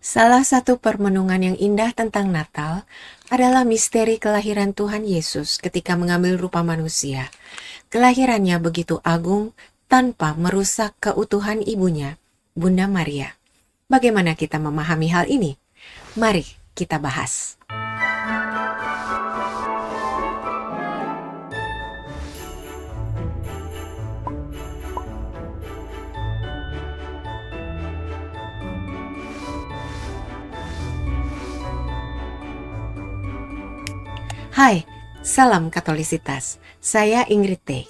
Salah satu permenungan yang indah tentang Natal adalah misteri kelahiran Tuhan Yesus ketika mengambil rupa manusia. Kelahirannya begitu agung tanpa merusak keutuhan ibunya, Bunda Maria. Bagaimana kita memahami hal ini? Mari kita bahas. Hai, salam Katolisitas. Saya Ingrid T.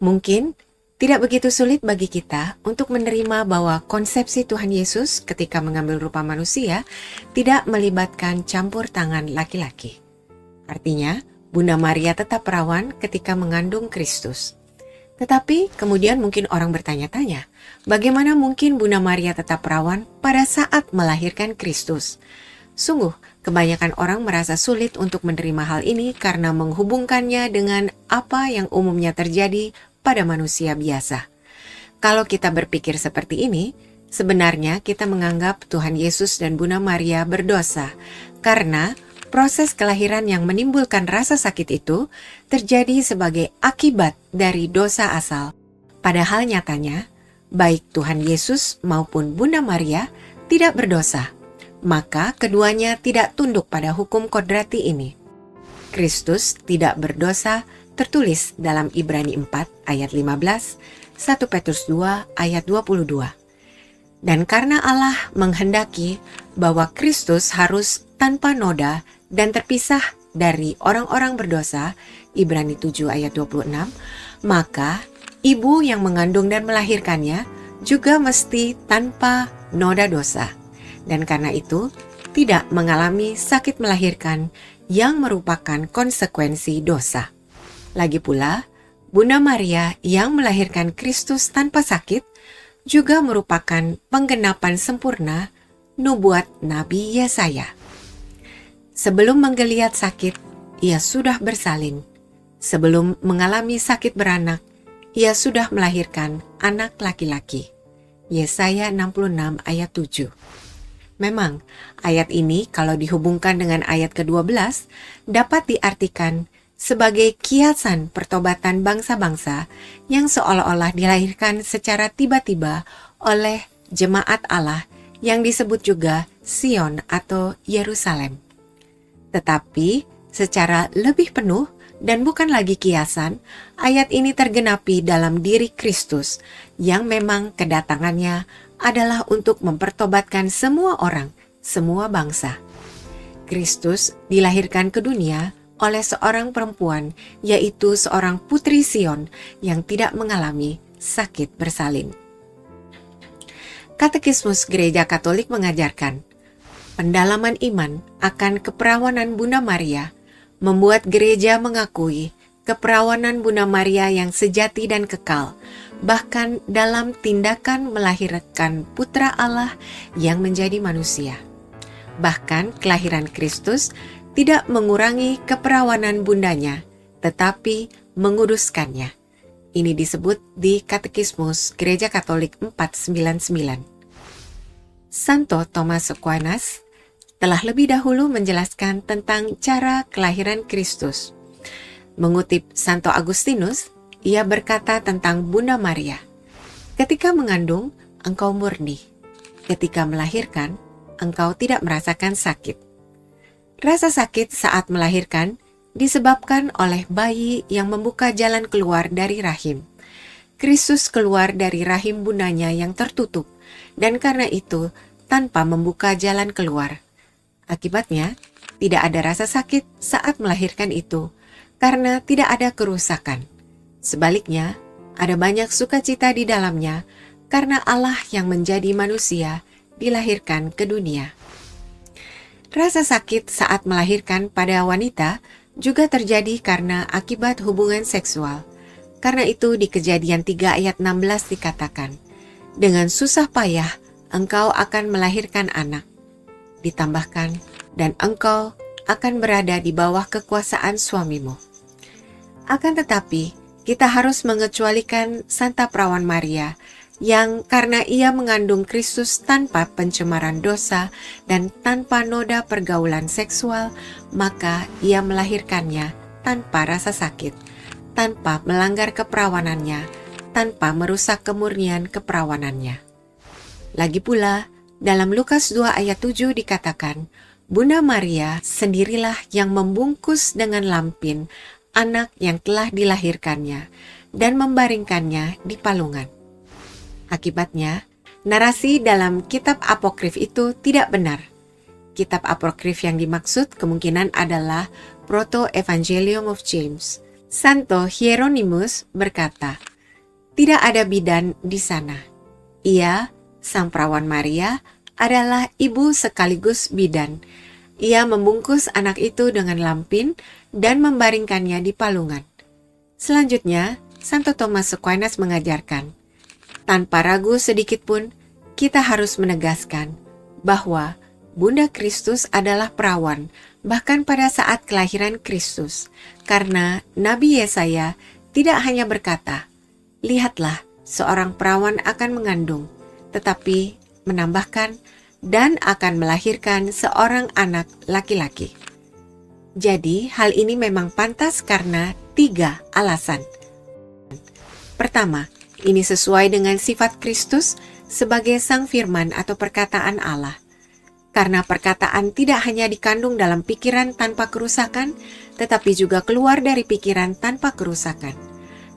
Mungkin tidak begitu sulit bagi kita untuk menerima bahwa konsepsi Tuhan Yesus ketika mengambil rupa manusia tidak melibatkan campur tangan laki-laki. Artinya, Bunda Maria tetap perawan ketika mengandung Kristus. Tetapi kemudian mungkin orang bertanya-tanya, bagaimana mungkin Bunda Maria tetap perawan pada saat melahirkan Kristus? Sungguh, kebanyakan orang merasa sulit untuk menerima hal ini karena menghubungkannya dengan apa yang umumnya terjadi pada manusia biasa. Kalau kita berpikir seperti ini, sebenarnya kita menganggap Tuhan Yesus dan Bunda Maria berdosa karena proses kelahiran yang menimbulkan rasa sakit itu terjadi sebagai akibat dari dosa asal. Padahal nyatanya, baik Tuhan Yesus maupun Bunda Maria tidak berdosa. Maka keduanya tidak tunduk pada hukum kodrati ini. Kristus tidak berdosa tertulis dalam Ibrani 4 ayat 15, 1 Petrus 2 ayat 22. Dan karena Allah menghendaki bahwa Kristus harus tanpa noda dan terpisah dari orang-orang berdosa, Ibrani 7 ayat 26, maka ibu yang mengandung dan melahirkannya juga mesti tanpa noda dosa. Dan karena itu, tidak mengalami sakit melahirkan yang merupakan konsekuensi dosa. Lagi pula, Bunda Maria yang melahirkan Kristus tanpa sakit juga merupakan penggenapan sempurna nubuat Nabi Yesaya. Sebelum menggeliat sakit, ia sudah bersalin. Sebelum mengalami sakit beranak, ia sudah melahirkan anak laki-laki. Yesaya 66 ayat 7. Memang, ayat ini kalau dihubungkan dengan ayat ke-12 dapat diartikan sebagai kiasan pertobatan bangsa-bangsa yang seolah-olah dilahirkan secara tiba-tiba oleh jemaat Allah yang disebut juga Sion atau Yerusalem. Tetapi secara lebih penuh dan bukan lagi kiasan, ayat ini tergenapi dalam diri Kristus yang memang kedatangannya adalah untuk mempertobatkan semua orang, semua bangsa. Kristus dilahirkan ke dunia oleh seorang perempuan, yaitu seorang putri Sion yang tidak mengalami sakit bersalin. Katekismus Gereja Katolik mengajarkan, pendalaman iman akan keperawanan Bunda Maria membuat gereja mengakui keperawanan Bunda Maria yang sejati dan kekal, bahkan dalam tindakan melahirkan Putra Allah yang menjadi manusia. Bahkan kelahiran Kristus tidak mengurangi keperawanan bundanya, tetapi menguduskannya. Ini disebut di Katekismus Gereja Katolik 499. Santo Thomas Aquinas telah lebih dahulu menjelaskan tentang cara kelahiran Kristus. Mengutip Santo Agustinus, ia berkata tentang Bunda Maria, ketika mengandung, engkau murni. Ketika melahirkan, engkau tidak merasakan sakit. Rasa sakit saat melahirkan disebabkan oleh bayi yang membuka jalan keluar dari rahim. Kristus keluar dari rahim bundanya yang tertutup, dan karena itu tanpa membuka jalan keluar. Akibatnya, tidak ada rasa sakit saat melahirkan itu, karena tidak ada kerusakan. Sebaliknya, ada banyak sukacita di dalamnya karena Allah yang menjadi manusia dilahirkan ke dunia. Rasa sakit saat melahirkan pada wanita juga terjadi karena akibat hubungan seksual. Karena itu di Kejadian 3 ayat 16 dikatakan, dengan susah payah engkau akan melahirkan anak. Ditambahkan, dan engkau akan berada di bawah kekuasaan suamimu. Akan tetapi, kita harus mengecualikan Santa Perawan Maria yang karena ia mengandung Kristus tanpa pencemaran dosa dan tanpa noda pergaulan seksual, maka ia melahirkannya tanpa rasa sakit, tanpa melanggar keperawanannya, tanpa merusak kemurnian keperawanannya. Lagi pula, dalam Lukas 2 ayat 7 dikatakan, Bunda Maria sendirilah yang membungkus dengan lampin anak yang telah dilahirkannya dan membaringkannya di palungan. Akibatnya, narasi dalam kitab apokrif itu tidak benar. Kitab apokrif yang dimaksud kemungkinan adalah Proto-Evangelium of James. Santo Hieronymus berkata, tidak ada bidan di sana. Ia, sang perawan Maria, adalah ibu sekaligus bidan. Ia membungkus anak itu dengan lampin dan membaringkannya di palungan. Selanjutnya, Santo Thomas Aquinas mengajarkan, tanpa ragu sedikit pun, kita harus menegaskan bahwa Bunda Kristus adalah perawan, bahkan pada saat kelahiran Kristus. Karena Nabi Yesaya tidak hanya berkata, lihatlah, seorang perawan akan mengandung, tetapi menambahkan, dan akan melahirkan seorang anak laki-laki. Jadi, hal ini memang pantas karena 3 alasan. Pertama, ini sesuai dengan sifat Kristus sebagai Sang Firman atau perkataan Allah. Karena perkataan tidak hanya dikandung dalam pikiran tanpa kerusakan, tetapi juga keluar dari pikiran tanpa kerusakan.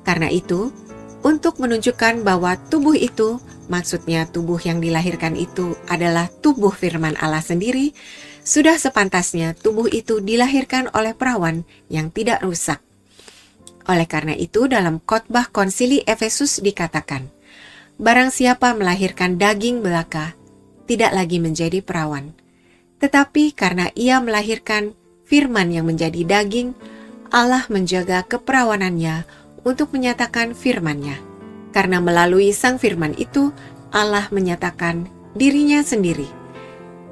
Karena itu, untuk menunjukkan bahwa tubuh itu, maksudnya tubuh yang dilahirkan itu adalah tubuh firman Allah sendiri, sudah sepantasnya tubuh itu dilahirkan oleh perawan yang tidak rusak. Oleh karena itu, dalam khotbah konsili Efesus dikatakan, barang siapa melahirkan daging belaka, tidak lagi menjadi perawan. Tetapi karena ia melahirkan firman yang menjadi daging, Allah menjaga keperawanannya untuk menyatakan firman-Nya. Karena melalui sang firman itu, Allah menyatakan dirinya sendiri.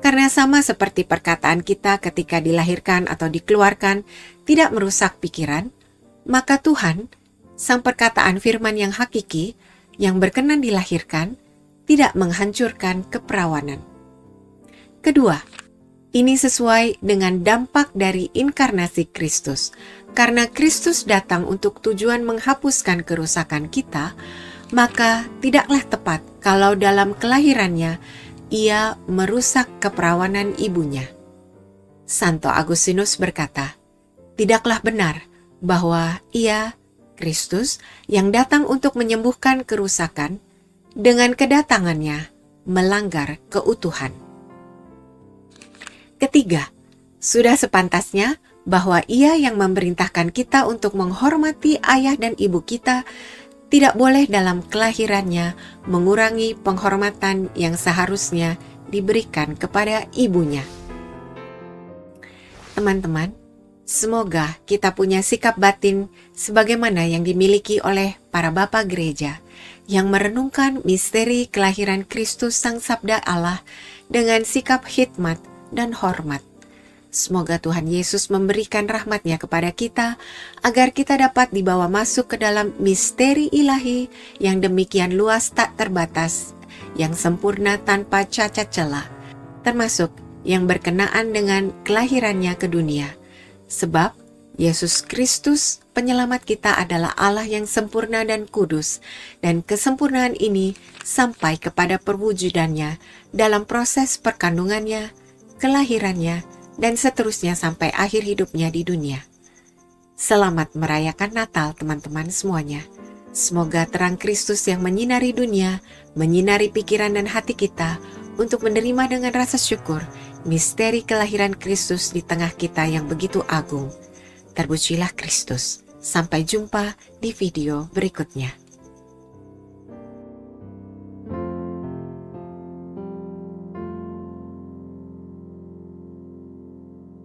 Karena sama seperti perkataan kita ketika dilahirkan atau dikeluarkan tidak merusak pikiran, maka Tuhan, sang perkataan firman yang hakiki, yang berkenan dilahirkan, tidak menghancurkan keperawanan. Kedua, ini sesuai dengan dampak dari inkarnasi Kristus. Karena Kristus datang untuk tujuan menghapuskan kerusakan kita, maka tidaklah tepat kalau dalam kelahirannya ia merusak keperawanan ibunya. Santo Agustinus berkata, tidaklah benar bahwa ia, Kristus, yang datang untuk menyembuhkan kerusakan, dengan kedatangannya melanggar keutuhan. Ketiga, sudah sepantasnya bahwa ia yang memerintahkan kita untuk menghormati ayah dan ibu kita tidak boleh dalam kelahirannya mengurangi penghormatan yang seharusnya diberikan kepada ibunya. Teman-teman, semoga kita punya sikap batin sebagaimana yang dimiliki oleh para bapa gereja yang merenungkan misteri kelahiran Kristus Sang Sabda Allah dengan sikap hikmat dan hormat. Semoga Tuhan Yesus memberikan rahmat-Nya kepada kita agar kita dapat dibawa masuk ke dalam misteri ilahi yang demikian luas tak terbatas, yang sempurna tanpa cacat celah, termasuk yang berkenaan dengan kelahirannya ke dunia. Sebab Yesus Kristus penyelamat kita adalah Allah yang sempurna dan kudus, dan kesempurnaan ini sampai kepada perwujudannya dalam proses perkandungannya, kelahirannya, dan seterusnya sampai akhir hidupnya di dunia. Selamat merayakan Natal teman-teman semuanya. Semoga terang Kristus yang menyinari dunia, menyinari pikiran dan hati kita untuk menerima dengan rasa syukur misteri kelahiran Kristus di tengah kita yang begitu agung. Terpujilah Kristus. Sampai jumpa di video berikutnya.